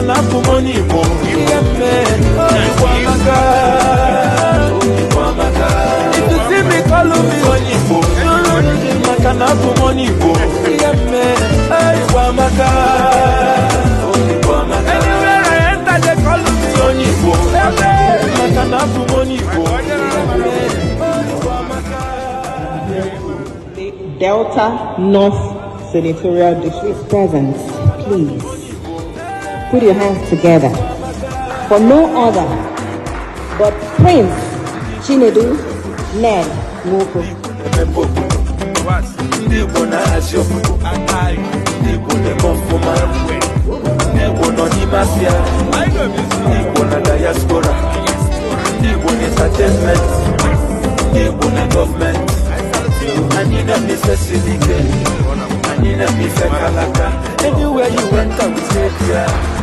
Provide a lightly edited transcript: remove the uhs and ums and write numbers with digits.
Makanapu money mo. If you see me, call me money mo. Makanapu money mo. Anywhere I enter, they call me money mo. Makanapu money mo. Delta North Senatorial District present, please put your hands together for no other but Prince Chinedu Ned Nwoko. I need a Mr. Silicate. I need a Mr. Kalaka. Anywhere you went, I will take ya.